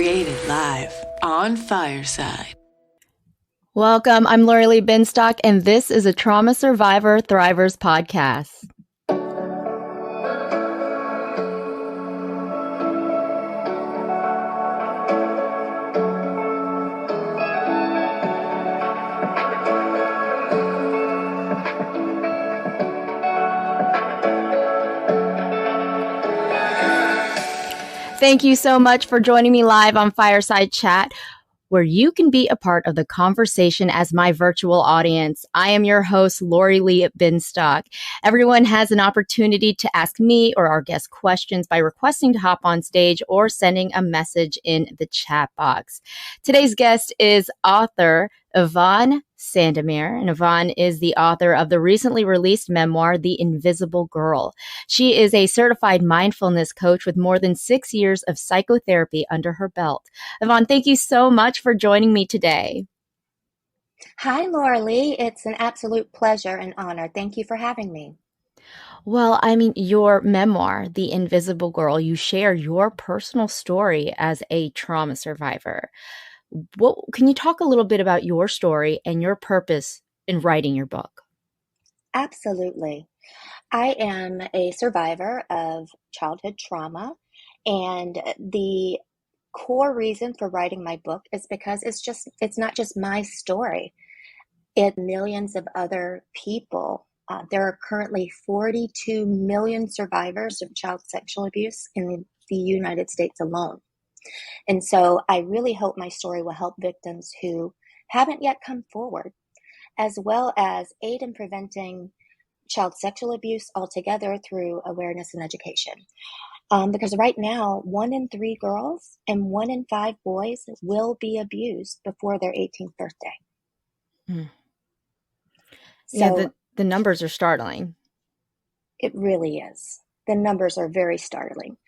Created live on Fireside. Welcome. I'm Lori Lee Binstock, and this is a Trauma Survivor Thrivers podcast. Thank you so much for joining me live on Fireside Chat, where you can be a part of the conversation as my virtual audience. I am your host, Lori Lee Binstock. Everyone has an opportunity to ask me or our guest questions by requesting to hop on stage or sending a message in the chat box. Today's guest is author Yvonne Sandomir, and Yvonne is the author of the recently released memoir, The Invisible Girl. She is a certified mindfulness coach with more than 6 years of psychotherapy under her belt. Yvonne, thank you so much for joining me today. Hi, Laura Lee. It's an absolute pleasure and honor. Thank you for having me. Well, I mean, your memoir, The Invisible Girl, you share your personal story as a trauma survivor. Can you talk a little bit about your story and your purpose in writing your book? Absolutely. I am a survivor of childhood trauma, and the core reason for writing my book is because it's not just my story. It's millions of other people. There are currently 42 million survivors of child sexual abuse in the United States alone. And so I really hope my story will help victims who haven't yet come forward, as well as aid in preventing child sexual abuse altogether through awareness and education. Because right now, 1 in 3 girls and 1 in 5 boys will be abused before their 18th birthday. Yeah, the numbers are startling. It really is. The numbers are very startling.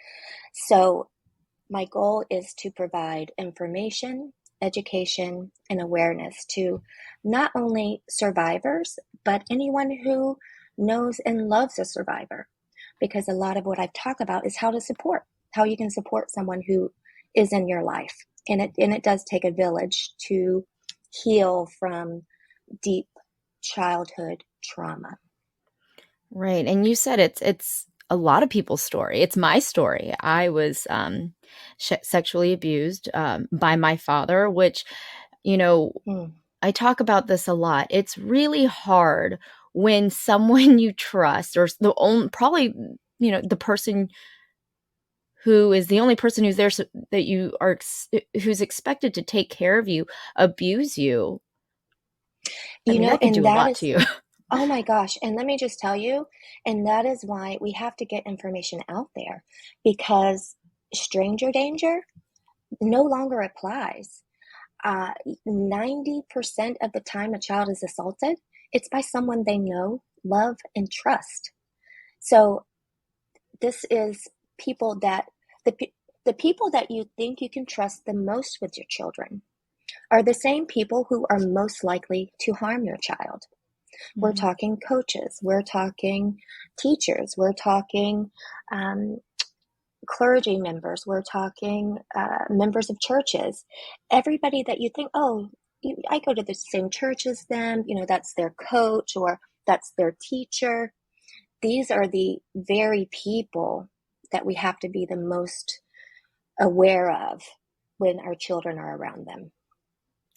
So my goal is to provide information, education, and awareness to not only survivors, but anyone who knows and loves a survivor. Because a lot of what I've talked about is how you can support someone who is in your life. And it does take a village to heal from deep childhood trauma. Right. And you said it's a lot of people's story. It's my story. I was sexually abused by my father, which, I talk about this a lot. It's really hard when someone you trust, or the person who is the only person who's there that you are, who's expected to take care of you, abuse you. That can do a lot to you. Oh my gosh. And let me just tell you, and that is why we have to get information out there, because stranger danger no longer applies. 90% of the time a child is assaulted, it's by someone they know, love, and trust. So this is people that, the people that you think you can trust the most with your children are the same people who are most likely to harm your child. We're talking coaches, we're talking teachers, we're talking clergy members, we're talking members of churches. Everybody that you think, I go to the same church as them, that's their coach or that's their teacher. These are the very people that we have to be the most aware of when our children are around them.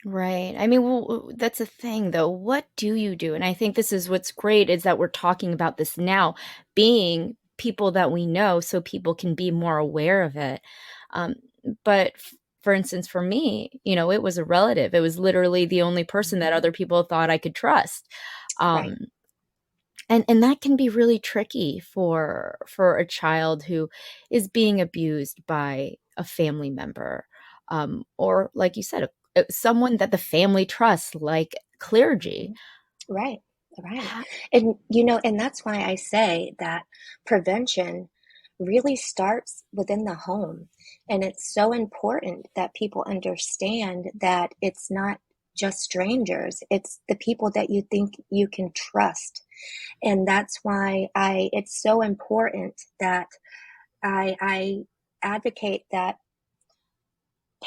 Right. I mean, well, that's a thing, though. What do you do? And I think this is what's great is that we're talking about this now, being people that we know so people can be more aware of it. But for instance, for me, it was a relative. It was literally the only person that other people thought I could trust. Right. And that can be really tricky for a child who is being abused by a family member, or like you said, someone that the family trusts, like clergy. Right. And, and that's why I say that prevention really starts within the home. And it's so important that people understand that it's not just strangers, it's the people that you think you can trust. And that's why it's so important that I advocate that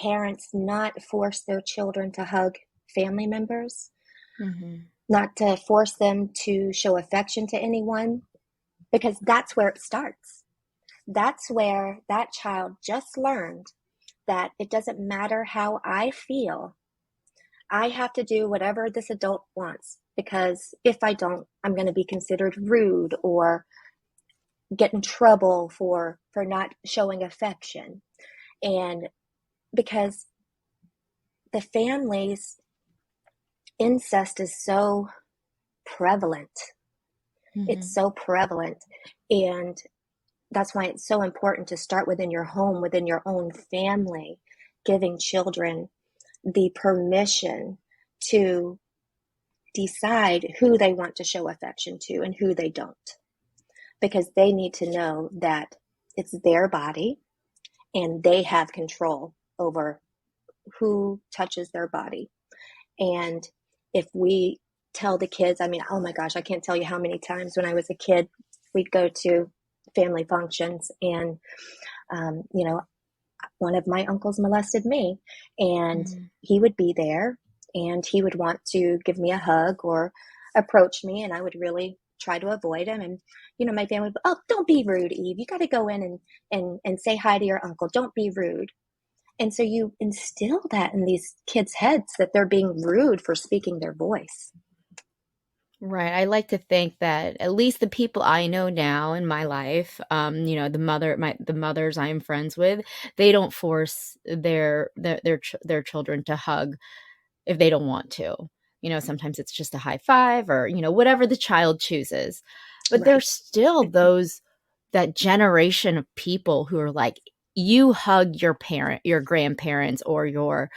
parents not force their children to hug family members, Mm-hmm. not to force them to show affection to anyone, because that's where it starts. That's where that child just learned that it doesn't matter how I feel. I have to do whatever this adult wants, because if I don't, I'm going to be considered rude or get in trouble for not showing affection. And because the family's incest is so prevalent. Mm-hmm. It's so prevalent. And that's why it's so important to start within your home, within your own family, giving children the permission to decide who they want to show affection to and who they don't. Because they need to know that it's their body and they have control over who touches their body. And if we tell the kids, I mean, oh my gosh, I can't tell you how many times when I was a kid, we'd go to family functions and, one of my uncles molested me, and he would be there and he would want to give me a hug or approach me, and I would really try to avoid him. And, my family would, oh, don't be rude, Eve. You got to go in and say hi to your uncle. Don't be rude. And so you instill that in these kids' heads that they're being rude for speaking their voice. Right. I like to think that at least the people I know now in my life, the mothers I'm friends with, they don't force their children to hug if they don't want to. Sometimes it's just a high five or, whatever the child chooses. But Right. there's still that generation of people who are like, you hug your parent, your grandparents, or your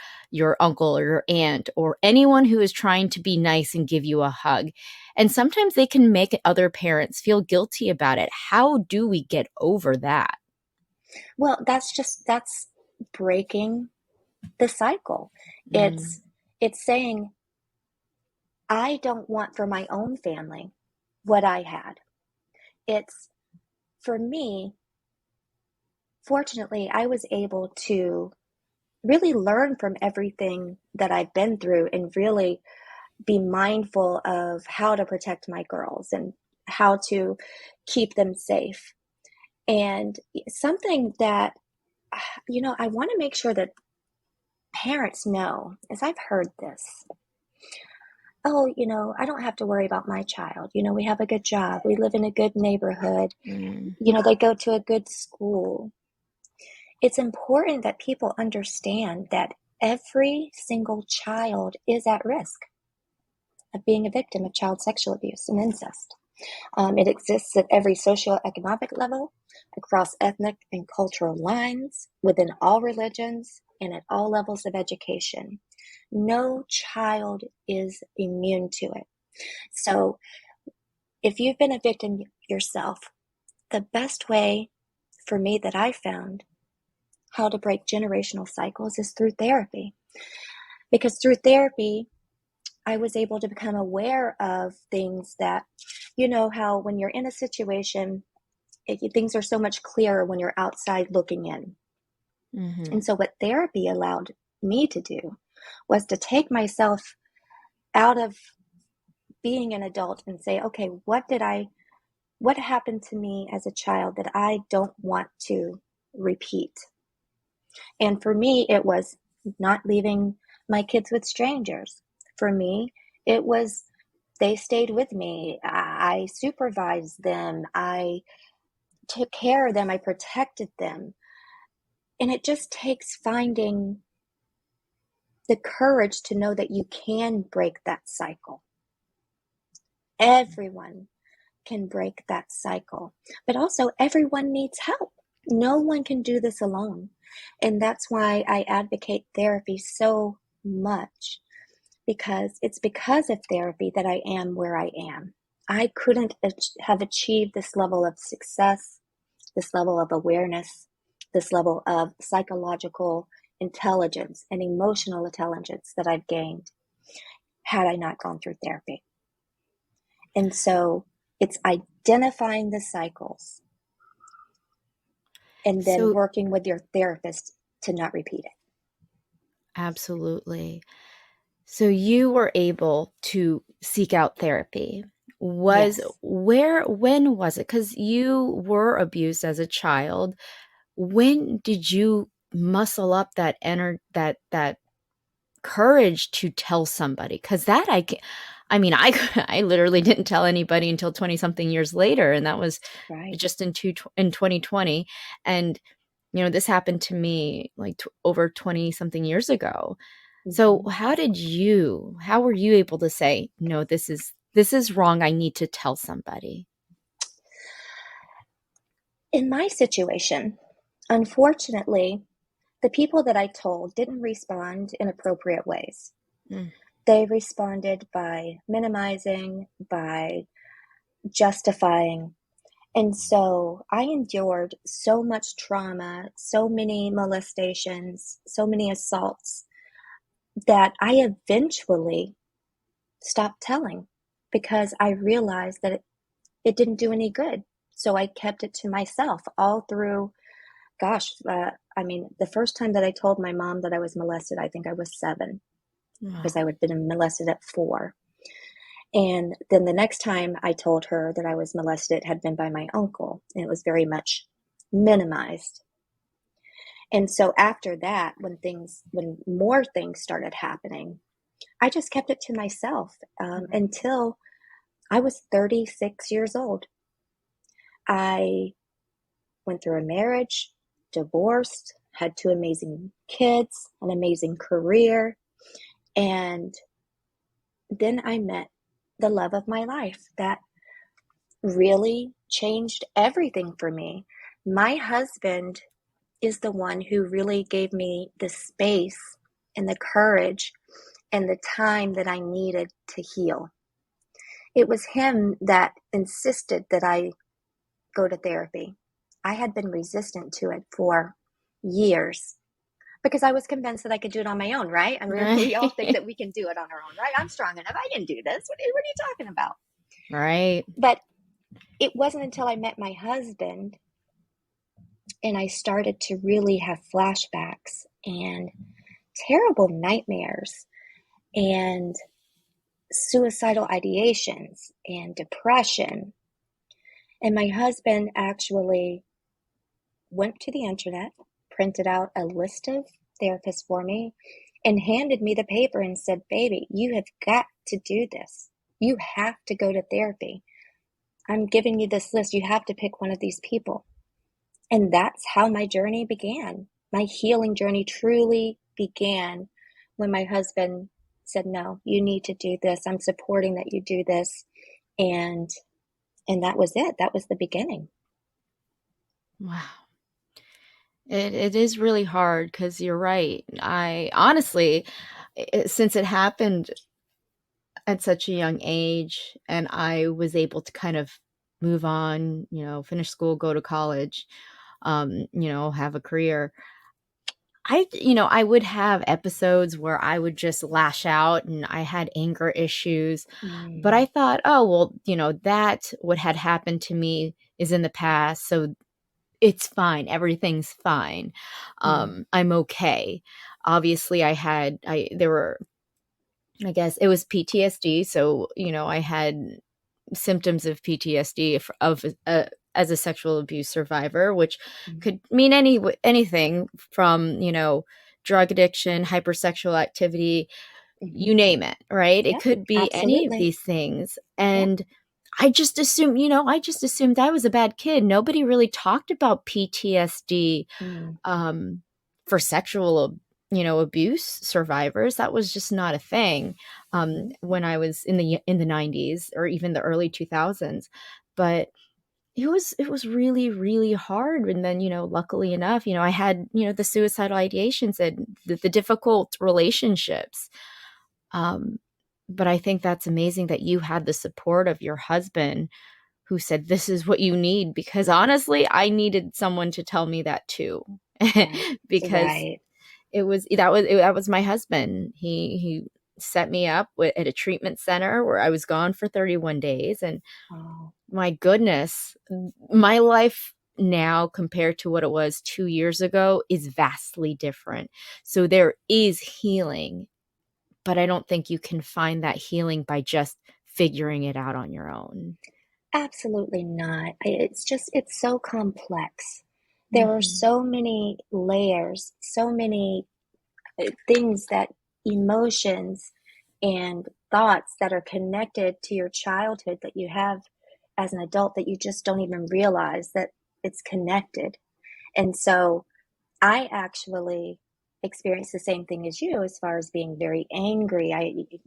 uncle or your aunt, or anyone who is trying to be nice and give you a hug. And sometimes they can make other parents feel guilty about it. How do we get over that? Well, that's breaking the cycle. It's saying, I don't want for my own family what I had. It's, for me, fortunately, I was able to really learn from everything that I've been through and really be mindful of how to protect my girls and how to keep them safe. And something that, I want to make sure that parents know, as I've heard this, oh, I don't have to worry about my child. We have a good job. We live in a good neighborhood. They go to a good school. It's important that people understand that every single child is at risk of being a victim of child sexual abuse and incest. It exists at every socioeconomic level, across ethnic and cultural lines, within all religions, and at all levels of education. No child is immune to it. So if you've been a victim yourself, the best way for me that I found how to break generational cycles is through therapy. Because through therapy, I was able to become aware of things that, how when you're in a situation, things are so much clearer when you're outside looking in. And so what therapy allowed me to do was to take myself out of being an adult and say, okay, what happened to me as a child that I don't want to repeat? And for me, it was not leaving my kids with strangers. For me, it was they stayed with me. I supervised them. I took care of them. I protected them. And it just takes finding the courage to know that you can break that cycle. Everyone can break that cycle, but also everyone needs help. No one can do this alone. And that's why I advocate therapy so much, because it's because of therapy that I am where I am. I couldn't have achieved this level of success, this level of awareness, this level of psychological intelligence and emotional intelligence that I've gained had I not gone through therapy. And so it's identifying the cycles and then working with your therapist to not repeat it. Absolutely. So you were able to seek out therapy. Yes. When was it? Because you were abused as a child. When did you muscle up that courage to tell somebody? Because I mean, I literally didn't tell anybody until 20 something years later, and that was Right. just in 2020. And this happened to me like over 20 something years ago. So hmm how were you able to say, no, this is wrong. I need to tell somebody? In my situation, unfortunately, the people that I told didn't respond in appropriate ways. Mm, They responded by minimizing, by justifying. And so I endured so much trauma, so many molestations, so many assaults that I eventually stopped telling because I realized that it didn't do any good. So I kept it to myself all through, I mean, the first time that I told my mom that I was molested, I think I was 7 because wow. I had been molested at 4. And then the next time I told her that I was molested, it had been by my uncle, and it was very much minimized. And so after that, when more things started happening, I just kept it to myself until I was 36 years old. I went through a marriage, divorced, had 2 amazing kids, an amazing career, and then I met the love of my life that really changed everything for me. My husband is the one who really gave me the space and the courage and the time that I needed to heal. It was him that insisted that I go to therapy. I had been resistant to it for years because I was convinced that I could do it on my own, right? I mean, we all think Right. that we can do it on our own, right? I'm strong enough. I can do this. What are you talking about? Right. But it wasn't until I met my husband and I started to really have flashbacks and terrible nightmares and suicidal ideations and depression. And my husband actually went to the internet, printed out a list of therapists for me, and handed me the paper and said, "Baby, you have got to do this. You have to go to therapy. I'm giving you this list. You have to pick one of these people." And that's how my journey began. My healing journey truly began when my husband said, "No, you need to do this. I'm supporting that you do this." And that was it. That was the beginning. Wow. It is really hard because you're right. I honestly, since it happened at such a young age and I was able to kind of move on, finish school, go to college, have a career. I would have episodes where I would just lash out and I had anger issues, but I Mm, thought, oh, well, that what had happened to me is in the past. So it's fine. Everything's fine. mm, I'm okay. Obviously there were, I guess it was PTSD. So, I had symptoms of PTSD as a sexual abuse survivor, which mm, could mean anything from, drug addiction, hypersexual activity, mhm. you name it, right? It Yep, could be any of absolutely. these things. Yep. And I just assumed I was a bad kid. Nobody really talked about PTSD Mm, um, for sexual, abuse survivors. That was just not a thing mhm, when I was in the 90s or even the early 2000s. But it was really, really hard. And then, luckily enough, I had, the suicidal ideations and the difficult relationships. Um, but I think that's amazing that you had the support of your husband who said, this is what you need. Because honestly, I needed someone to tell me that too. right. Because Right. that was my husband. He set me up at a treatment center where I was gone for 31 days. And Oh, my goodness, my life now compared to what it was 2 years ago is vastly different. So there is healing, but I don't think you can find that healing by just figuring it out on your own. Absolutely not. It's so complex. There are so many layers, so many things emotions and thoughts that are connected to your childhood that you have as an adult that you just don't even realize that it's connected. And so I actually experienced the same thing as you as far as being very angry.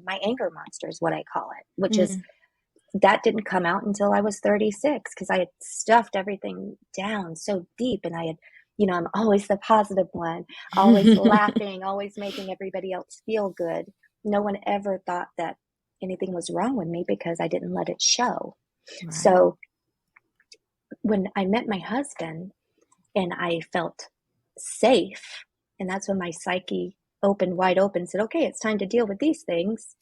My anger monster is what I call it, which is that didn't come out until I was 36 because I had stuffed everything down so deep, and I had, I'm always the positive one, always laughing, always making everybody else feel good. No one ever thought that anything was wrong with me because I didn't let it show. Right. So when I met my husband and I felt safe, and that's when my psyche opened wide open and said, okay, it's time to deal with these things.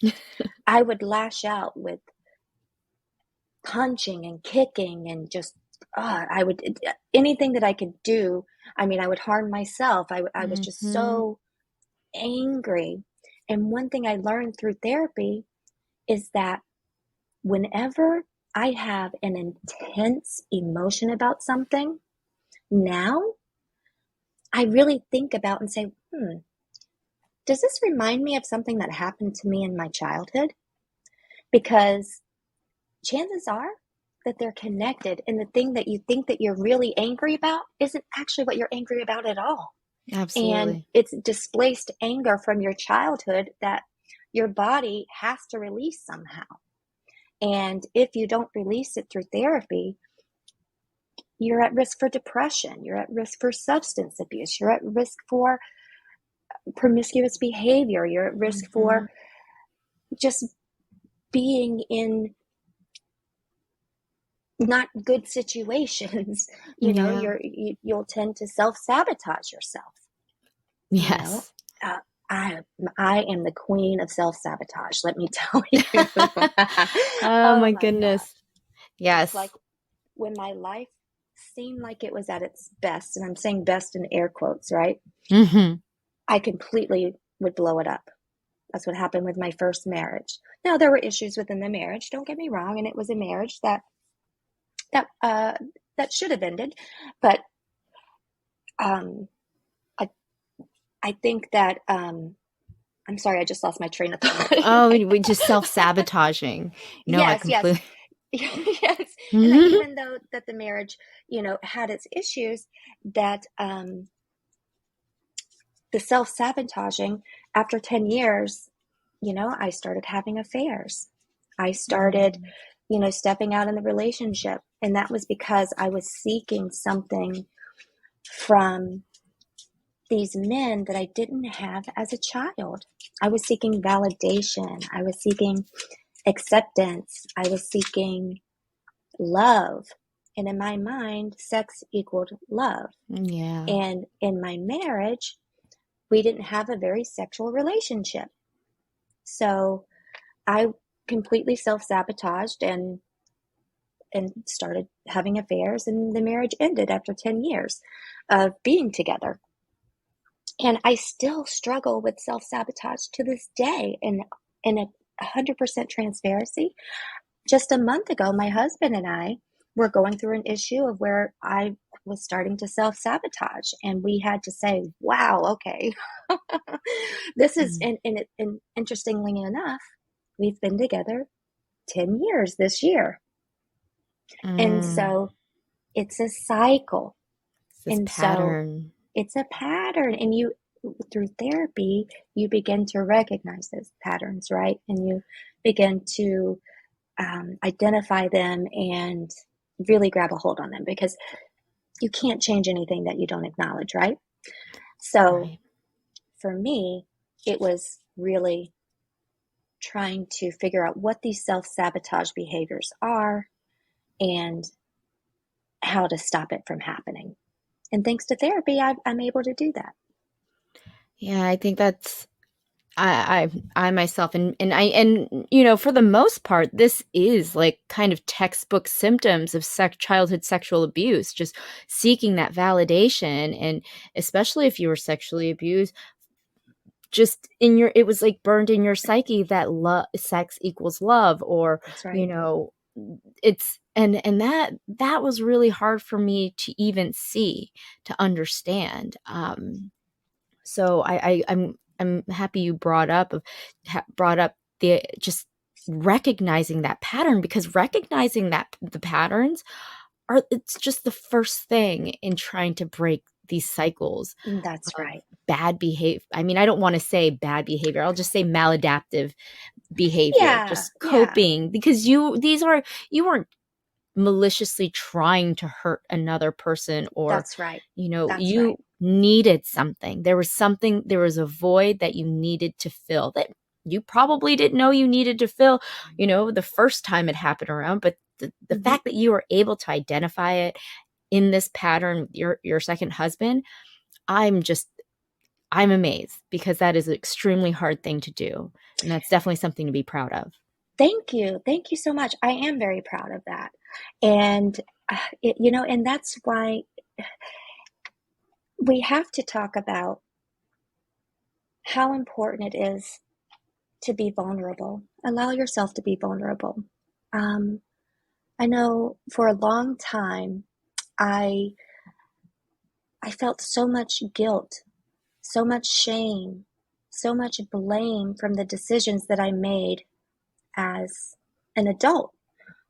I would lash out with punching and kicking and just I would anything that I could do. I mean, I would harm myself. I was just so angry. And one thing I learned through therapy is that whenever I have an intense emotion about something, now I really think about and say, does this remind me of something that happened to me in my childhood? Because chances are that they're connected, and the thing that you think that you're really angry about isn't actually what you're angry about at all. Absolutely. And it's displaced anger from your childhood that your body has to release somehow. And if you don't release it through therapy, you're at risk for depression. You're at risk for substance abuse. You're at risk for promiscuous behavior. You're at risk for just being in not good situations. You'll tend to self-sabotage yourself. Yes. I am the queen of self-sabotage, let me tell you. Oh my goodness. Gosh. Yes. It's like when my life seemed like it was at its best, and I'm saying best in air quotes, right? I completely would blow it up. That's what happened with my first marriage. Now, there were issues within the marriage, don't get me wrong, and it was a marriage that should have ended, but I think that I'm sorry, I just lost my train of thought. Oh, we just self-sabotaging. No, Yes, I completely. yes. And even though that the marriage, had its issues, that the self-sabotaging, after 10 years, I started having affairs. I started, stepping out in the relationship. And that was because I was seeking something from these men that I didn't have as a child. I was seeking validation. I was seeking acceptance. I was seeking love. And in my mind, sex equaled love. Yeah. And in my marriage, we didn't have a very sexual relationship. So I completely self-sabotaged and started having affairs, and the marriage ended after 10 years of being together. And I still struggle with self-sabotage to this day. And in a 100% transparency, just a month ago, my husband and I were going through an issue of where I was starting to self-sabotage. And we had to say, wow, okay. This is, and interestingly enough, we've been together 10 years this year. And so it's a cycle. It's this pattern. So it's a pattern. And through therapy, you begin to recognize those patterns, right? And you begin to identify them and really grab a hold on them, because you can't change anything that you don't acknowledge, right? So for me, it was really trying to figure out what these self-sabotage behaviors are and how to stop it from happening. And thanks to therapy, I'm able to do that. Yeah, I think that's I myself, and for the most part, this is like kind of textbook symptoms of childhood sexual abuse, just seeking that validation. And especially if you were sexually abused, just it was like burned in your psyche that sex equals love, or, That's you right. know, it's, and that was really hard for me to even see, to understand. So I'm happy you brought up the just recognizing that pattern, because recognizing that the patterns it's just the first thing in trying to break these cycles That's of right. bad behavior. I mean, I don't want to say bad behavior. I'll just say maladaptive behavior, Yeah, just yeah, coping, because you weren't maliciously trying to hurt another person, or, that's right. That's you right. needed something. There was a void that you needed to fill, that you probably didn't know you needed to fill, the first time it happened around. But the Hmm. fact that you were able to identify it in this pattern with your second husband, I'm just I'm amazed, because that is an extremely hard thing to do. And that's definitely something to be proud of. Thank you. Thank you so much. I am very proud of that. And, and that's why we have to talk about how important it is to be vulnerable. Allow yourself to be vulnerable. Um, I know for a long time, I I felt so much guilt, so much shame, so much blame from the decisions that I made as an adult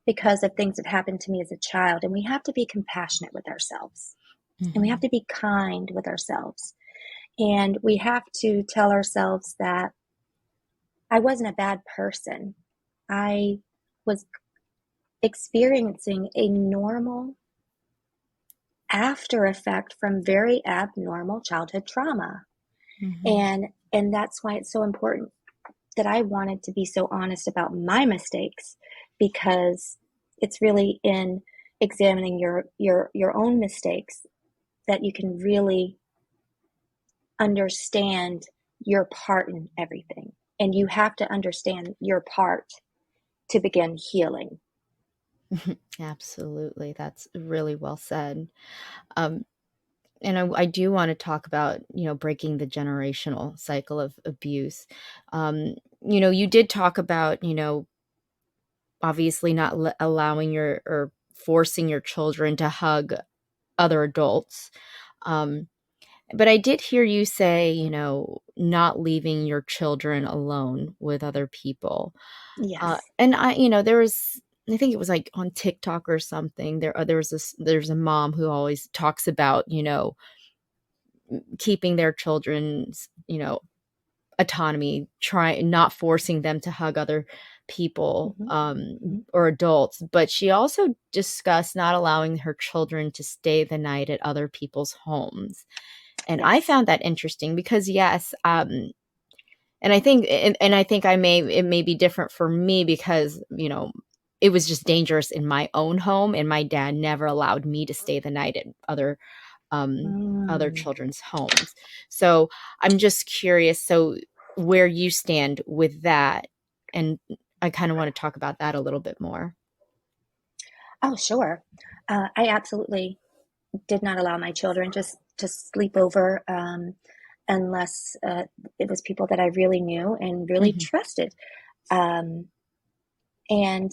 because of things that happened to me as a child. And we have to be compassionate with ourselves, and we have Mhm. to be kind with ourselves. And we have to tell ourselves that I wasn't a bad person. I was experiencing a normal after effect from very abnormal childhood trauma. Mhm. And that's why it's so important that I wanted to be so honest about my mistakes, because it's really in examining your own mistakes that you can really understand your part in everything. And you have to understand your part to begin healing. Absolutely. That's really well said. Um, and I do want to talk about, breaking the generational cycle of abuse. You did talk about, obviously not allowing or forcing your children to hug other adults. Um, but I did hear you say, not leaving your children alone with other people. Yes. And I think it was like on TikTok or something. There's a mom who always talks about, keeping their children's, autonomy, not forcing them to hug other people, Hmm. Hmm. or adults. But she also discussed not allowing her children to stay the night at other people's homes. And I Yes. found that interesting, because yes, and I think it may be different for me, because, it was just dangerous in my own home, and my dad never allowed me to stay the night at um other Mm. children's homes. So I'm just curious, so where you stand with that, and I kind of want to talk about that a little bit more. Oh, sure. I absolutely did not allow my children just to sleep over, unless it was people that I really knew and really Mhm. trusted. Um, and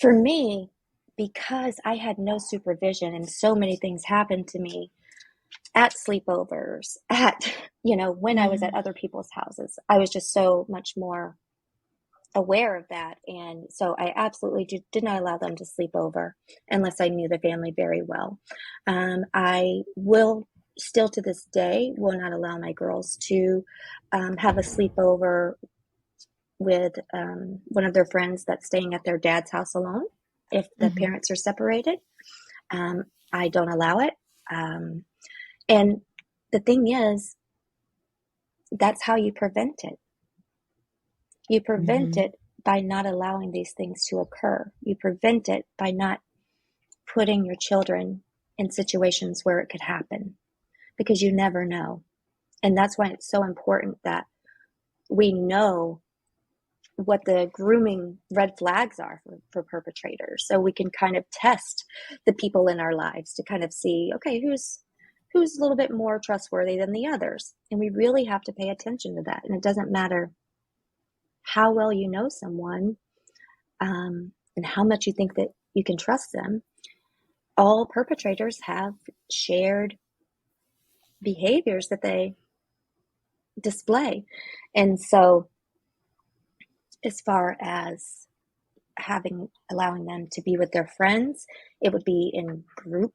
for me, because I had no supervision and so many things happened to me at sleepovers, when I was at Mhm. other people's houses, I was just so much more aware of that. And so I absolutely did not allow them to sleep over unless I knew the family very well. I will still to this day will not allow my girls to have a sleepover with one of their friends that's staying at their dad's house alone if the Mhm. parents are separated. Um, I don't allow it. Um, and the thing is, that's how you prevent it. You prevent Mhm. it by not allowing these things to occur. You prevent it by not putting your children in situations where it could happen, because you never know. And that's why it's so important that we know what the grooming red flags are for perpetrators, so we can kind of test the people in our lives to kind of see, okay, who's a little bit more trustworthy than the others. And we really have to pay attention to that. And it doesn't matter how well you know someone, and how much you think that you can trust them. All perpetrators have shared behaviors that they display. And so as far as allowing them to be with their friends, it would be in group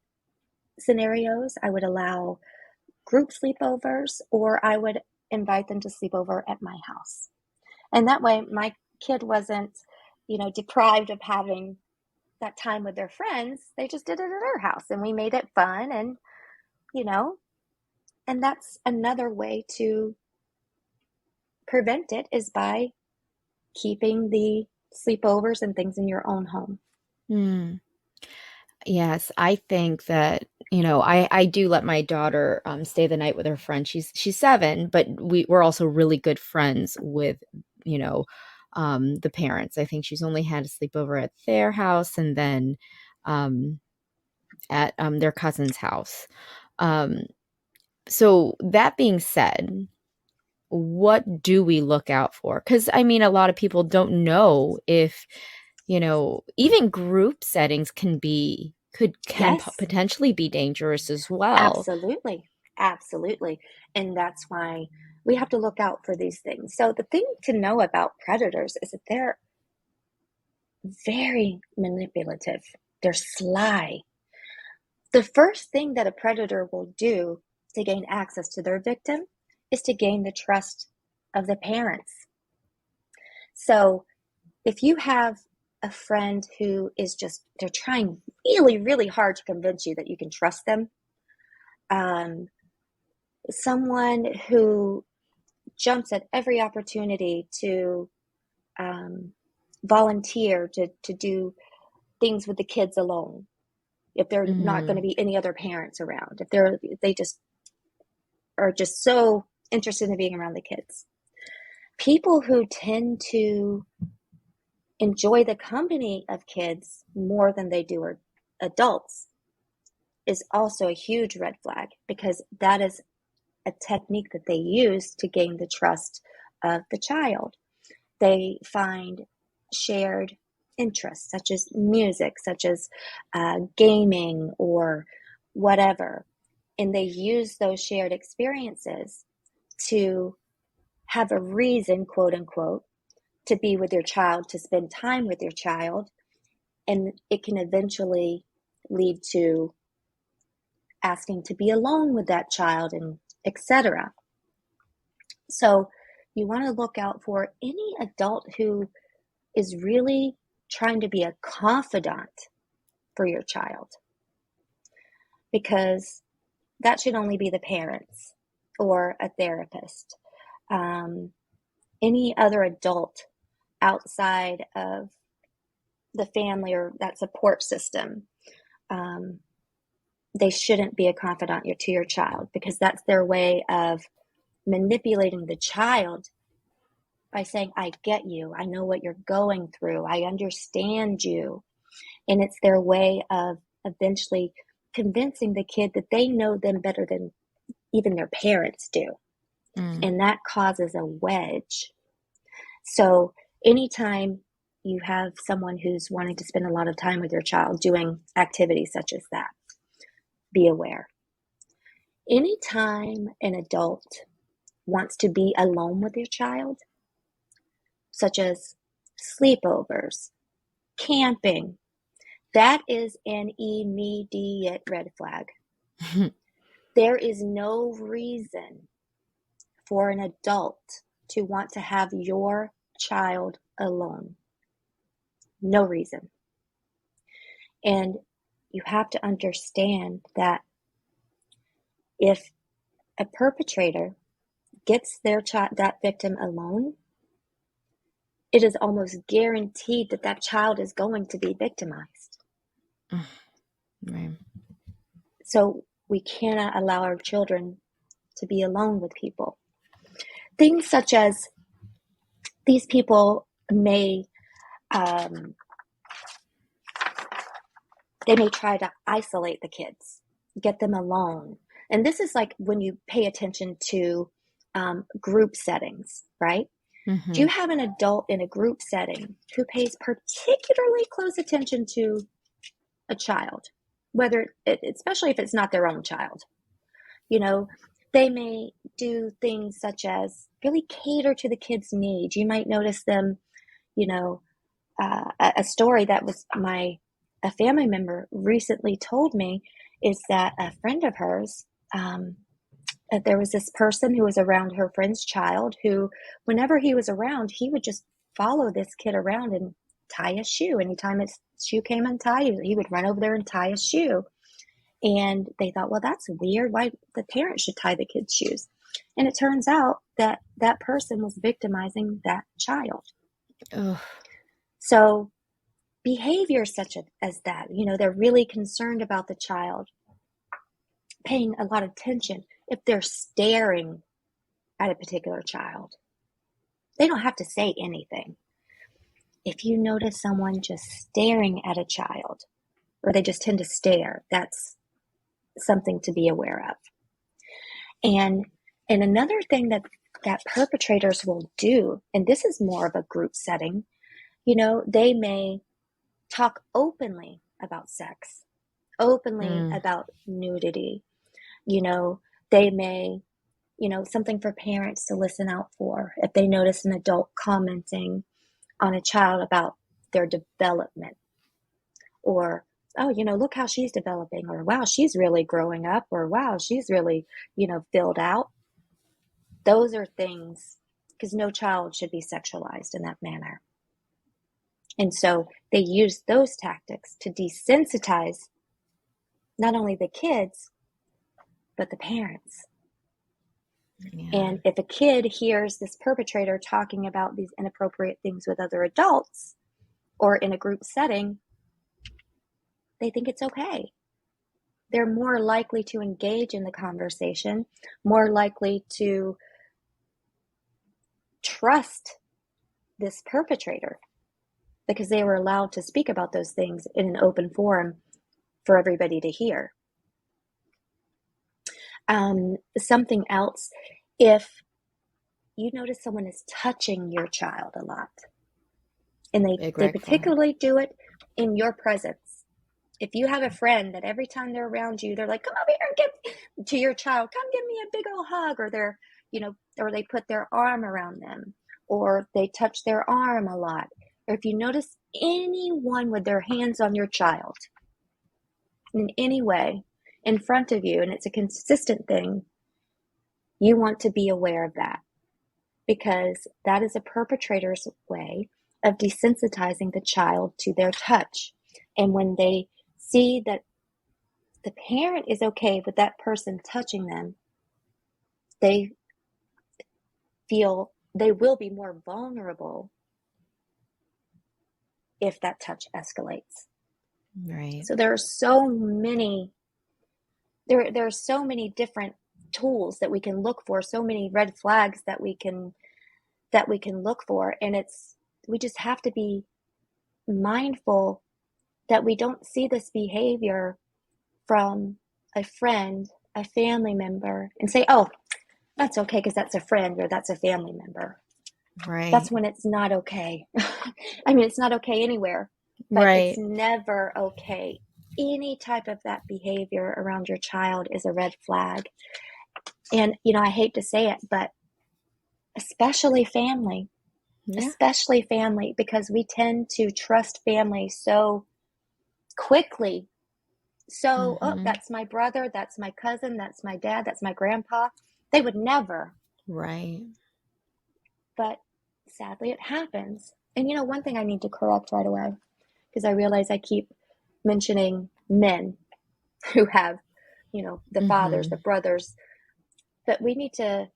scenarios. I would allow group sleepovers, or I would invite them to sleep over at my house. And that way my kid wasn't, deprived of having that time with their friends. They just did it at our house, and we made it fun. And, and that's another way to prevent it, is by keeping the sleepovers and things in your own home. Yes, I think that, I do let my daughter stay the night with her friend. She's 7, but we're also really good friends with, the parents. I think she's only had a sleepover at their house, and then at their cousin's house. So that being said, what do we look out for? Because a lot of people don't know if, even group settings can Yes. potentially be dangerous as well. Absolutely. Absolutely. And that's why we have to look out for these things. So the thing to know about predators is that they're very manipulative. They're sly. The first thing that a predator will do to gain access to their victim is to gain the trust of the parents. So if you have a friend who is they're trying really, really hard to convince you that you can trust them, someone who jumps at every opportunity to volunteer to do things with the kids alone, if they're not going to be any other parents around, if they just are just so interested in being around the kids. People who tend to enjoy the company of kids more than they do adults is also a huge red flag, because that is a technique that they use to gain the trust of the child. They find shared interests, such as music, such as gaming, or whatever, and they use those shared experiences to have a reason, quote unquote, to be with your child, to spend time with your child, and it can eventually lead to asking to be alone with that child, and etc. So you want to look out for any adult who is really trying to be a confidant for your child, because that should only be the parents or a therapist. Any other adult outside of the family or that support system, they shouldn't be a confidant to your child, because that's their way of manipulating the child by saying, I get you, I know what you're going through, I understand you. And it's their way of eventually convincing the kid that they know them better than even their parents do. And that causes a wedge. So anytime you have someone who's wanting to spend a lot of time with your child doing activities such as that, be aware. Anytime an adult wants to be alone with your child, such as sleepovers, camping, that is an immediate red flag. There is no reason for an adult to want to have your child alone. No reason. And you have to understand that if a perpetrator gets that victim alone, it is almost guaranteed that that child is going to be victimized. Right. So we cannot allow our children to be alone with people. Things such as these people may they may try to isolate the kids, get them alone. And this is like when you pay attention to group settings, right? Do you have an adult in a group setting who pays particularly close attention to a child, especially if it's not their own child? You know, they may do things such as really cater to the kid's needs. You might notice them, a story that was a family member recently told me is that a friend of hers, there was this person who was around her friend's child who, whenever he was around, he would just follow this kid around and tie a shoe. Anytime his shoe came untied, he would run over there and tie a shoe. And they thought, well, that's weird. Why the parent should tie the kid's shoes? And it turns out that that person was victimizing that child. Ugh. So behavior such as that, they're really concerned about the child, paying a lot of attention. If they're staring at a particular child, they don't have to say anything. If you notice someone just staring at a child, or they just tend to stare, that's something to be aware of. And another thing that perpetrators will do, and this is more of a group setting, they may talk openly about sex, openly about nudity. They may, something for parents to listen out for if they notice an adult commenting on a child about their development, or, oh, look how she's developing, or wow, she's really growing up, or wow, she's really, filled out. Those are things, because no child should be sexualized in that manner. And so they use those tactics to desensitize not only the kids, but the parents. Yeah. And if a kid hears this perpetrator talking about these inappropriate things with other adults or in a group setting, they think it's okay. They're more likely to engage in the conversation, more likely to trust this perpetrator because they were allowed to speak about those things in an open forum for everybody to hear. Something else, if you notice someone is touching your child a lot, and they particularly do it in your presence. If you have a friend that every time they're around you, they're like, come over here and give to your child, come give me a big old hug, or they're, or they put their arm around them, or they touch their arm a lot. Or if you notice anyone with their hands on your child in any way in front of you, and it's a consistent thing, you want to be aware of that, because that is a perpetrator's way of desensitizing the child to their touch. And when they see that the parent is okay with that person touching them, they feel they will be more vulnerable if that touch escalates. Right. So there are so many different tools that we can look for, so many red flags that we can look for, and we just have to be mindful that we don't see this behavior from a friend, a family member, and say, oh, that's okay because that's a friend or that's a family member. Right. That's when it's not okay. I mean, it's not okay anywhere, but It's never okay. Any type of that behavior around your child is a red flag. And, I hate to say it, but especially family, because we tend to trust family so quickly. So, oh, that's my brother, that's my cousin, that's my dad, that's my grandpa. They would never. Right. But sadly, it happens. And, one thing I need to correct right away, because I realize I keep mentioning men who have, the fathers, the brothers, but we need to,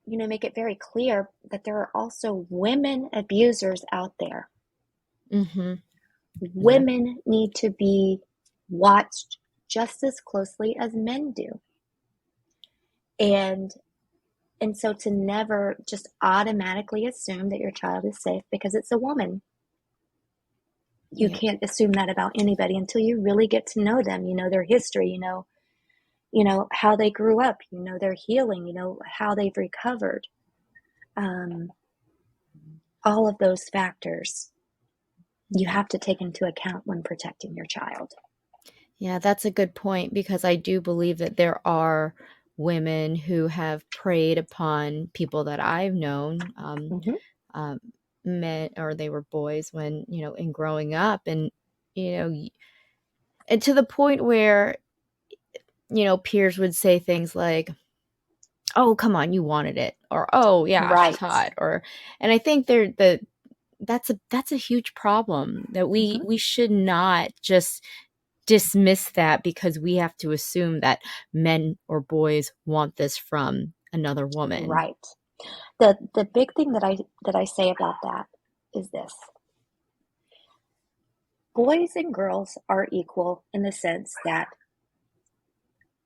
make it very clear that there are also women abusers out there. Women need to be watched just as closely as men do. And so to never just automatically assume that your child is safe because it's a woman. You can't assume that about anybody until you really get to know them, their history, how they grew up, their healing, how they've recovered. All of those factors you have to take into account when protecting your child. Yeah, that's a good point, because I do believe that there are women who have preyed upon people that I've known, men, or they were boys when, in growing up, and, and to the point where, peers would say things like, "Oh, come on, you wanted it," or "Oh, yeah, she's Right. hot," and I think that's a huge problem, that we should not just dismiss that because we have to assume that men or boys want this from another woman. Right. The big thing that I say about that is this. Boys and girls are equal in the sense that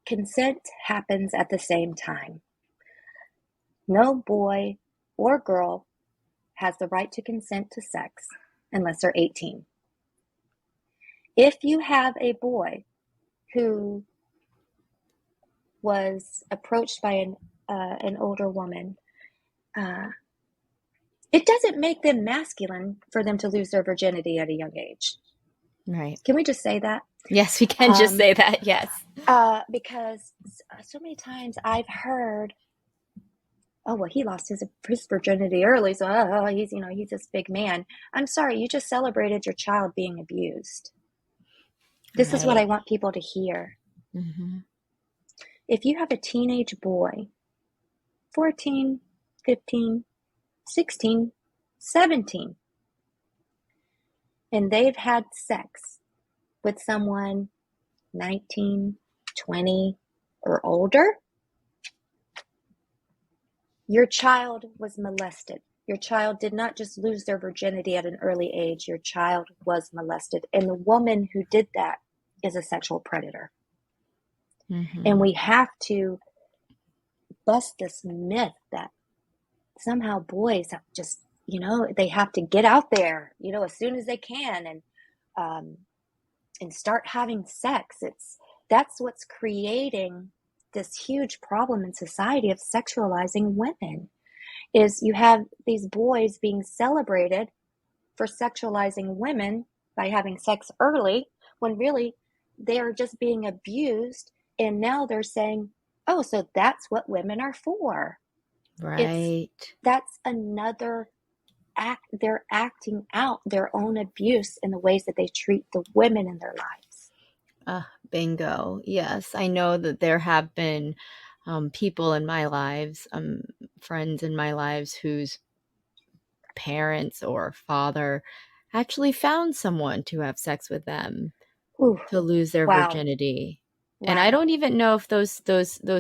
consent happens at the same time. No boy or girl has the right to consent to sex unless they're 18. If you have a boy who was approached by an older woman, it doesn't make them masculine for them to lose their virginity at a young age. Right. Can we just say that? Yes, we can just say that, yes. Because so many times I've heard, "Oh, well, he lost his virginity early, so he's this big man." I'm sorry, you just celebrated your child being abused. This is what I want people to hear. Mm-hmm. If you have a teenage boy, 14, 15, 16, 17, and they've had sex with someone 19, 20, or older, your child was molested. Your child did not just lose their virginity at an early age. Your child was molested. And the woman who did that is a sexual predator. Mm-hmm. And we have to bust this myth that somehow boys have just, they have to get out there, as soon as they can and start having sex. That's what's creating this huge problem in society of sexualizing women. Is you have these boys being celebrated for sexualizing women by having sex early, when really they are just being abused. And now they're saying, "Oh, so that's what women are for." Right. That's another act. They're acting out their own abuse in the ways that they treat the women in their lives. Bingo. Yes, I know that there have been people in my lives, friends in my lives, whose parents or father actually found someone to have sex with them, Ooh, to lose their wow. virginity. Wow. And I don't even know if those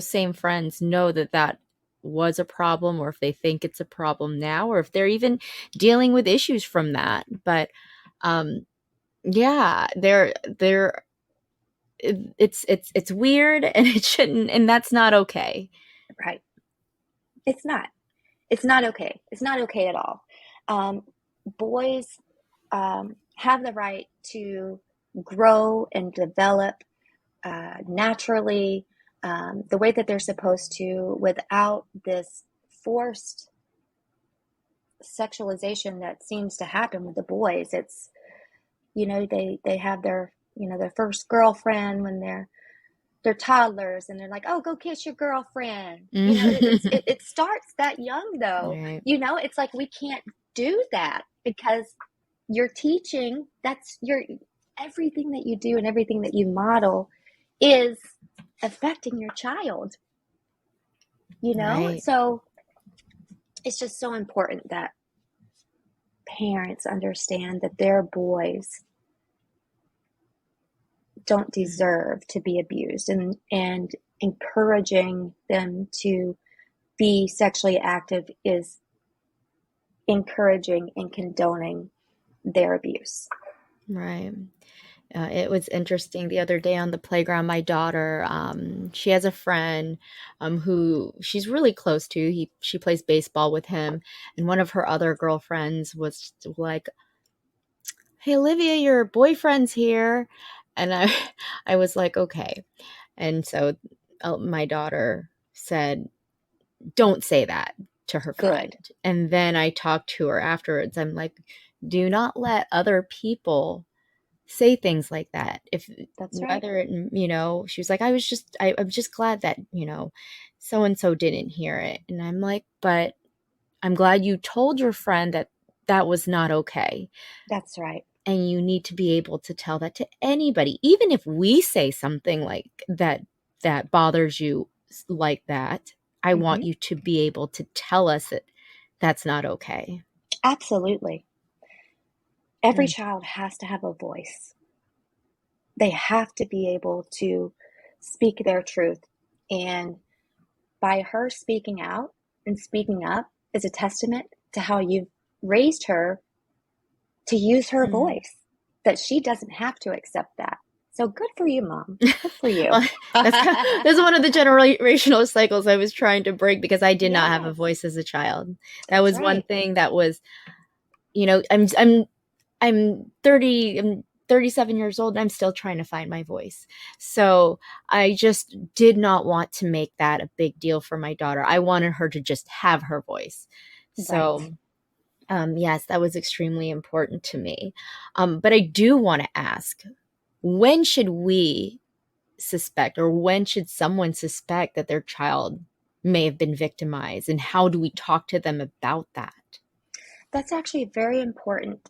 same friends know that was a problem, or if they think it's a problem now, or if they're even dealing with issues from that. But yeah, it's weird, and it shouldn't, and that's not okay. Right. It's not okay. It's not okay at all. Boys have the right to grow and develop naturally, the way that they're supposed to, without this forced sexualization that seems to happen with the boys. It's, they have their first girlfriend when they're toddlers, and they're like, "Oh, go kiss your girlfriend." It starts that young, though. Right. It's like, we can't do that because you're teaching. That's everything that you do and everything that you model is affecting your child. Right. So it's just so important that parents understand that their boys don't deserve to be abused, and encouraging them to be sexually active is encouraging and condoning their abuse. Right. It was interesting the other day on the playground. My daughter, she has a friend who she's really close to. She plays baseball with him, and one of her other girlfriends was like, "Hey, Olivia, your boyfriend's here," and I was like, "Okay." And so my daughter said, "Don't say that to her friend." Good. And then I talked to her afterwards. I'm like, "Do not let other people say things like that." If That's right. whether it, she was like, I'm just glad that, so and so didn't hear it. And I'm like, but I'm glad you told your friend that that was not okay. That's right. And you need to be able to tell that to anybody, even if we say something like that that bothers you like that. I want Hmm. you to be able to tell us that that's not okay. Absolutely. Every Mm. child has to have a voice. They have to be able to speak their truth. And by her speaking out and speaking up is a testament to how you've raised her to use her Mm. voice, that she doesn't have to accept that. So good for you, Mom. Good for you. Well, that's one of the generational cycles I was trying to break because I did not have a Yes, voice as a child. That that's was one right. thing that was, I'm 30, I'm 37 years old and I'm still trying to find my voice. So I just did not want to make that a big deal for my daughter. I wanted her to just have her voice. Right. So yes, that was extremely important to me. But I do want to ask, when should we suspect, or when should someone suspect that their child may have been victimized, and how do we talk to them about that? That's actually very important.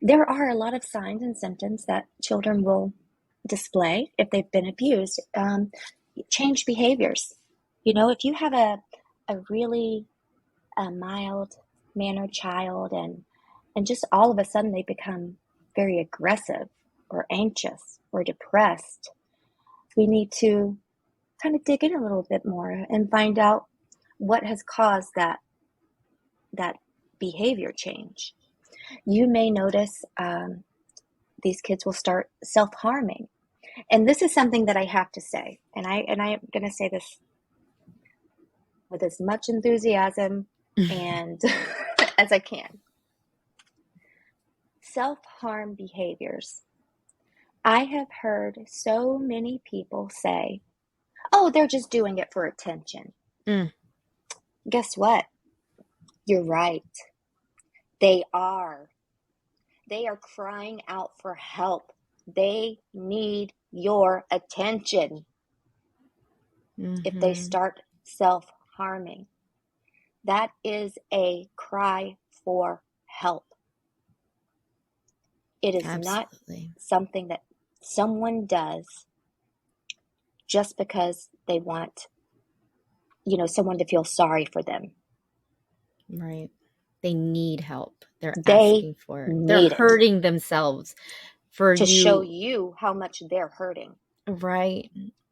There are a lot of signs and symptoms that children will display if they've been abused. Change behaviors. If you have a really mild mannered child and just all of a sudden they become very aggressive or anxious or depressed, we need to kind of dig in a little bit more and find out what has caused that behavior change. You may notice these kids will start self-harming. And this is something that I have to say, and I am going to say this with as much enthusiasm and as I can. Self-harm behaviors. I have heard so many people say, "Oh, they're just doing it for attention." Mm, Guess what? You're right. They are. They are crying out for help. They need your attention. If they mm-hmm. start self-harming, that is a cry for help. It is not Absolutely. something that someone does just because they want, someone to feel sorry for them. Right. They need help. They're They asking for it. They're need it hurting themselves for to show you. you how much they're hurting. Right.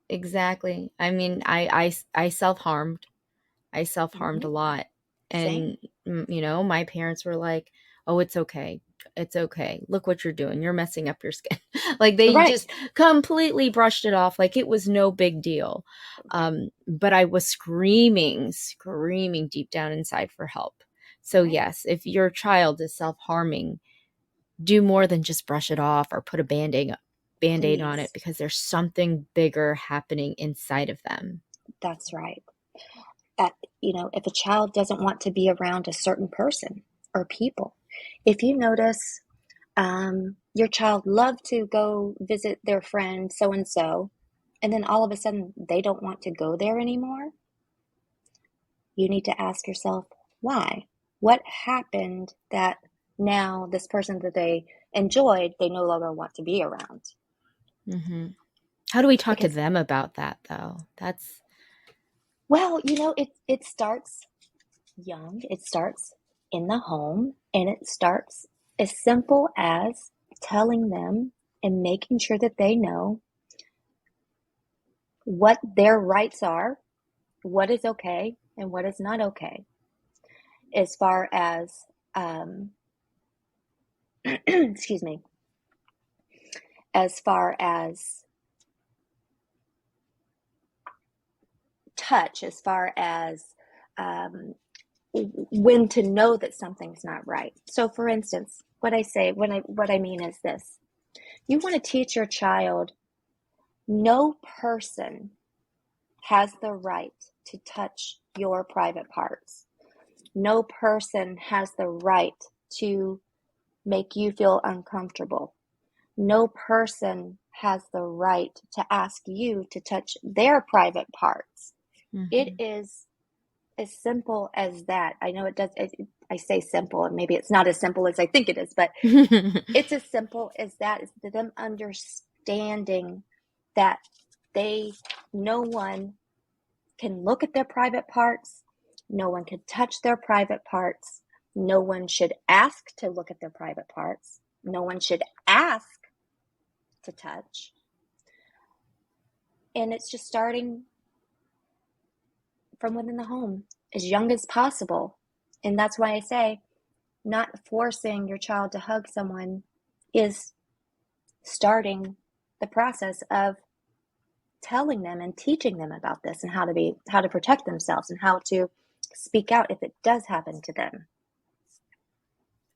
Exactly. I mean, I self-harmed. I self-harmed Hmm. a lot. Same. And, my parents were like, "Oh, it's okay. It's okay. Look what you're doing. You're messing up your skin." Like they Right. just completely brushed it off like it was no big deal. Right. But I was screaming deep down inside for help. So Right. yes, if your child is self-harming, do more than just brush it off or put a band-aid on it, Please. because there's something bigger happening inside of them. That's right. If a child doesn't want to be around a certain person or people, if you notice your child loved to go visit their friend so and so, and then all of a sudden they don't want to go there anymore, you need to ask yourself why. What happened that now this person that they enjoyed, they no longer want to be around? Mm-hmm. How do we talk to Because, them about that, though? That's well, it starts young. It starts in the home, and it starts as simple as telling them and making sure that they know what their rights are, what is okay, and what is not okay. As far as, excuse me, as far as touch, as far as when to know that something's not right. So for instance, what I mean is this. You want to teach your child, no person has the right to touch your private parts. No person has the right to make you feel uncomfortable. No person has the right to ask you to touch their private parts. Mm-hmm. It is as simple as that. I know it does. I say simple, and maybe it's not as simple as I think it is, but it's as simple as that. It's them understanding that no one can look at their private parts. No one can touch their private parts. No one should ask to look at their private parts. No one should ask to touch. And it's just starting from within the home, as young as possible. And that's why I say not forcing your child to hug someone is starting the process of telling them and teaching them about this and how to protect themselves and how to speak out if it does happen to them.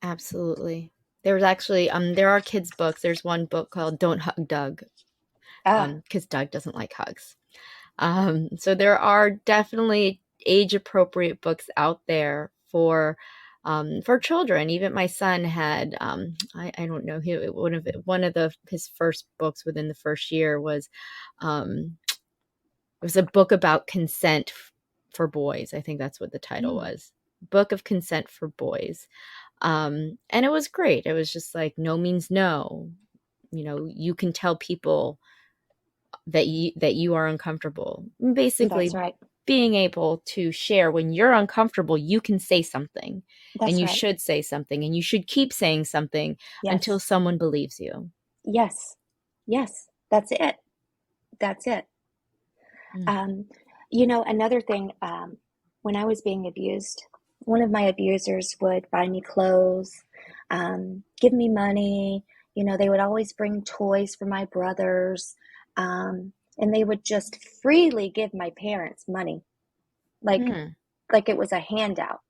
Absolutely. There's actually there are kids' books. There's one book called Don't Hug Doug, because Doug doesn't like hugs. So there are definitely age-appropriate books out there for children. Even my son had I don't know, his first books within the first year was it was a book about consent for boys. I think that's what the title was. Book of Consent for Boys. And it was great. It was just like, no means no. You know, you can tell people that you are uncomfortable. Basically, That's right. being able to share when you're uncomfortable, you can say something. That's and you right. should say something, and you should keep saying something until someone believes you. Yes. That's it. Another thing, when I was being abused, one of my abusers would buy me clothes, give me money. They would always bring toys for my brothers, and they would just freely give my parents money, like it was a handout.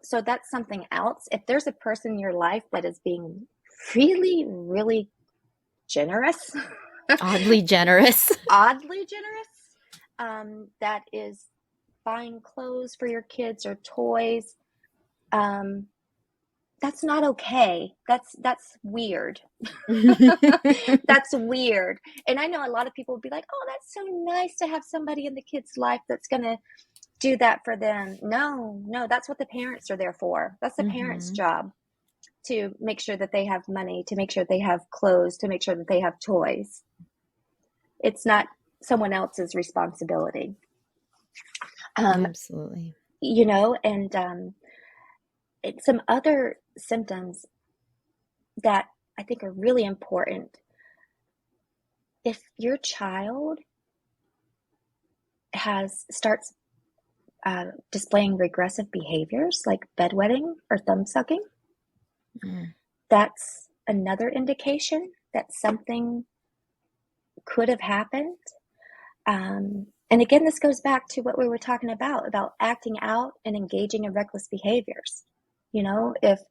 So that's something else. If there's a person in your life that is being really, really generous, oddly generous, that is buying clothes for your kids or toys, that's not okay. That's weird. That's weird. And I know a lot of people would be like, oh, that's so nice to have somebody in the kid's life that's going to do that for them. No, that's what the parents are there for. That's the parents' job, to make sure that they have money, to make sure they have clothes, to make sure that they have toys. It's not someone else's responsibility. Absolutely. And some other symptoms that I think are really important. If your child starts displaying regressive behaviors like bedwetting or thumb sucking, that's another indication that something could have happened. And again, this goes back to what we were talking about acting out and engaging in reckless behaviors. If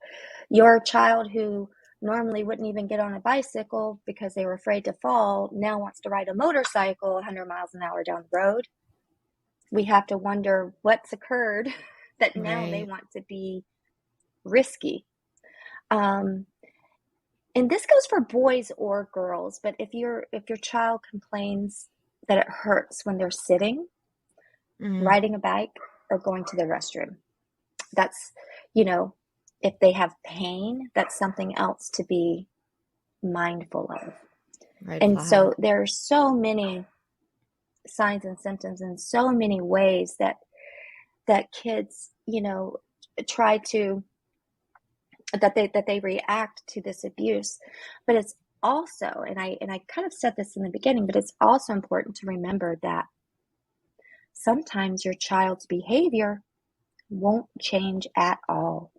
your child who normally wouldn't even get on a bicycle because they were afraid to fall now wants to ride a motorcycle 100 miles an hour down the road, we have to wonder what's occurred that now they want to be risky. And this goes for boys or girls, but if your child complains that it hurts when they're sitting, riding a bike, or going to the restroom, that's, if they have pain, that's something else to be mindful of. So there are so many signs and symptoms and so many ways that kids, try to, that they react to this abuse. But it's also, and I kind of said this in the beginning, but it's also important to remember that sometimes your child's behavior won't change at all.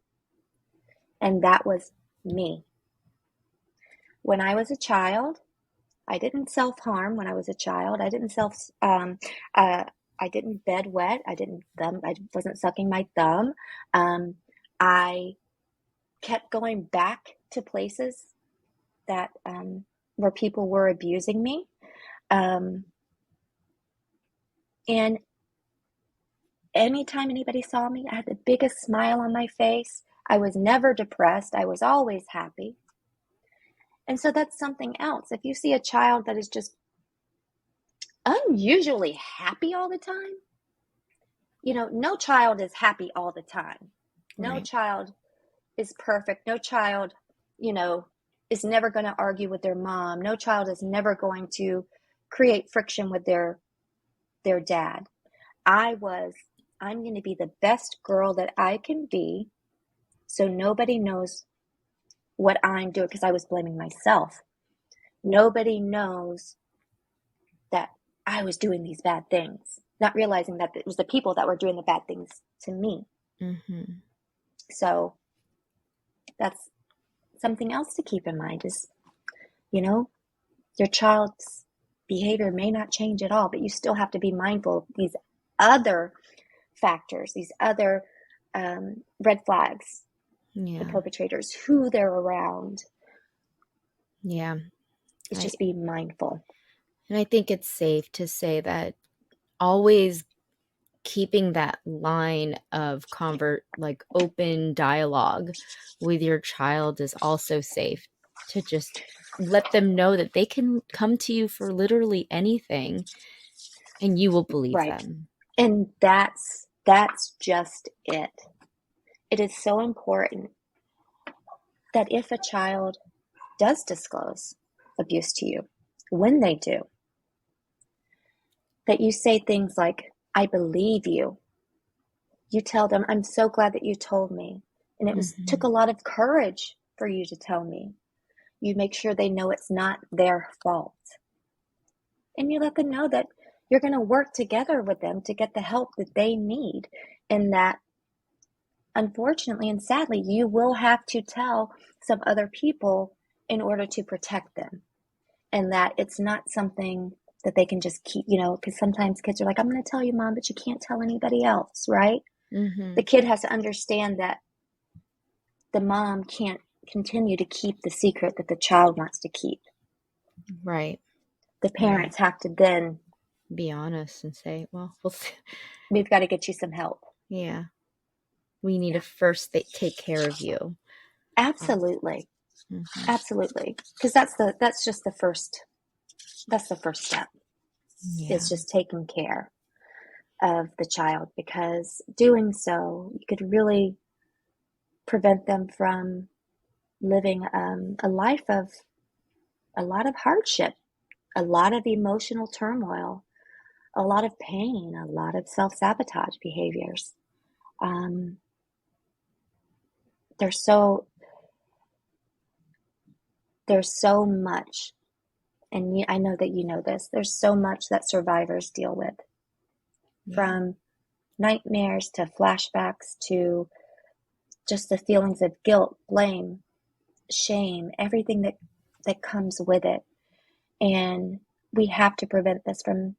And that was me. When I was a child, I didn't self-harm when I was a child. I didn't bed wet. I wasn't sucking my thumb. I kept going back to places that where people were abusing me. And anytime anybody saw me, I had the biggest smile on my face. I was never depressed. I was always happy. And so that's something else. If you see a child that is just unusually happy all the time, no child is happy all the time. No Right. child is perfect. No child, is never going to argue with their mom. No child is never going to create friction with their dad. I'm going to be the best girl that I can be, so nobody knows what I'm doing, because I was blaming myself. Nobody knows that I was doing these bad things, not realizing that it was the people that were doing the bad things to me. Mm-hmm. So that's something else to keep in mind is, your child's behavior may not change at all, but you still have to be mindful of these other factors, these other red flags, the perpetrators, who they're around. Yeah. It's just be mindful. And I think it's safe to say that always keeping that line of open dialogue with your child is also safe, to just let them know that they can come to you for literally anything and you will believe them. And that's just it. It is so important that if a child does disclose abuse to you, when they do, that you say things like, I believe you. You tell them, I'm so glad that you told me. And it took a lot of courage for you to tell me. You make sure they know it's not their fault. And you let them know that you're going to work together with them to get the help that they need. And that, unfortunately and sadly, you will have to tell some other people in order to protect them. And that it's not something that they can just keep, because sometimes kids are like, I'm going to tell you, Mom, but you can't tell anybody else, right? Mm-hmm. The kid has to understand that the mom can't continue to keep the secret that the child wants to keep. Right. The parents have to then be honest and say, well, we've got to get you some help. Yeah. We need to first take care of you. Absolutely. Mm-hmm. Absolutely. Because that's just the first step. Yeah. It's just taking care of the child, because doing so, you could really prevent them from living a life of a lot of hardship, a lot of emotional turmoil, a lot of pain, a lot of self-sabotage behaviors. There's so much, and I know that you know this, there's so much that survivors deal with, from nightmares to flashbacks to just the feelings of guilt, blame, shame, everything that comes with it. And we have to prevent this from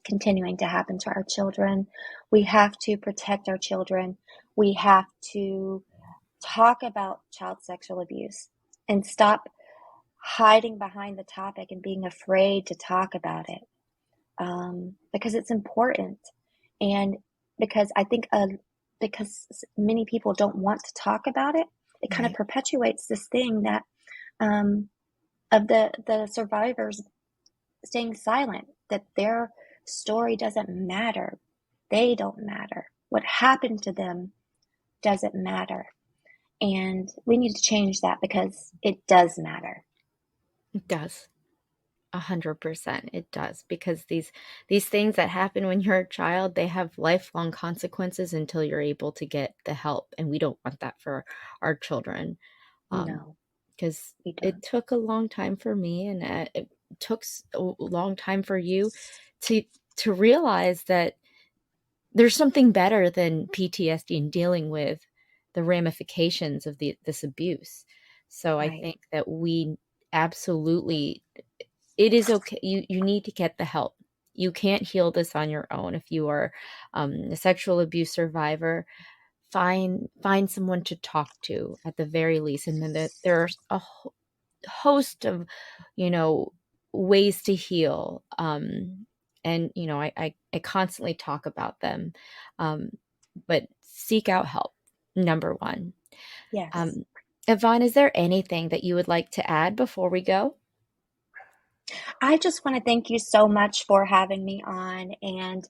continuing to happen to our children. We have to protect our children. We have to talk about child sexual abuse and stop hiding behind the topic and being afraid to talk about it, because it's important. And because I think because many people don't want to talk about it, it kind of perpetuates this thing that of the survivors staying silent, that their story doesn't matter. They don't matter. What happened to them doesn't matter. And we need to change that, because it does matter. It does. 100%. It does, because these things that happen when you're a child, they have lifelong consequences until you're able to get the help. And we don't want that for our children. No, because it took a long time for me, and it took a long time for you to realize that there's something better than PTSD and dealing with the ramifications of this abuse. So I think that we Absolutely. It is okay. You need to get the help. You can't heal this on your own. If you are a sexual abuse survivor, find someone to talk to at the very least. And then there's a host of, ways to heal. And, I constantly talk about them. But seek out help, number one. Yes. Yvonne, is there anything that you would like to add before we go? I just want to thank you so much for having me on. And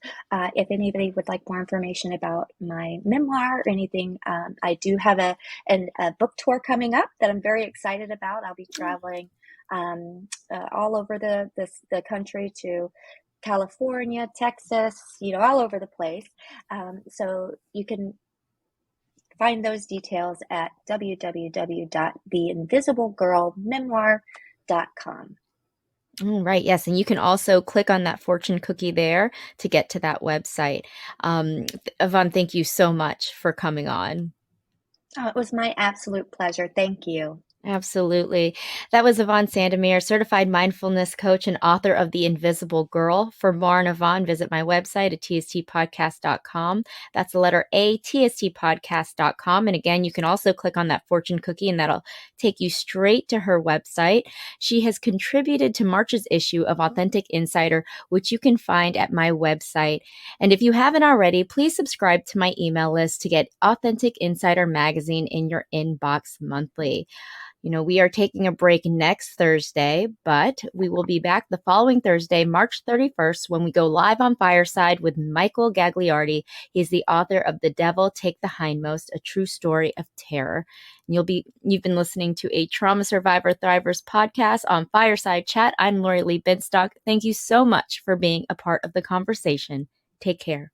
if anybody would like more information about my memoir or anything, I do have a book tour coming up that I'm very excited about. I'll be traveling all over the country to California, Texas, all over the place. So you can find those details at www.theinvisiblegirlmemoir.com. Right. Yes. And you can also click on that fortune cookie there to get to that website. Yvonne, thank you so much for coming on. Oh, it was my absolute pleasure. Thank you. Absolutely. That was Yvonne Sandomir, certified mindfulness coach and author of The Invisible Girl. For more on Yvonne, visit my website at tstpodcast.com. That's the letter A, tstpodcast.com. And again, you can also click on that fortune cookie and that'll take you straight to her website. She has contributed to March's issue of Authentic Insider, which you can find at my website. And if you haven't already, please subscribe to my email list to get Authentic Insider magazine in your inbox monthly. We are taking a break next Thursday, but we will be back the following Thursday, March 31st, when we go live on Fireside with Michael Gagliardi. He's the author of The Devil Take the Hindmost, a true story of terror. And you've been listening to a Trauma Survivor Thrivers podcast on Fireside Chat. I'm Lori Lee Binstock. Thank you so much for being a part of the conversation. Take care.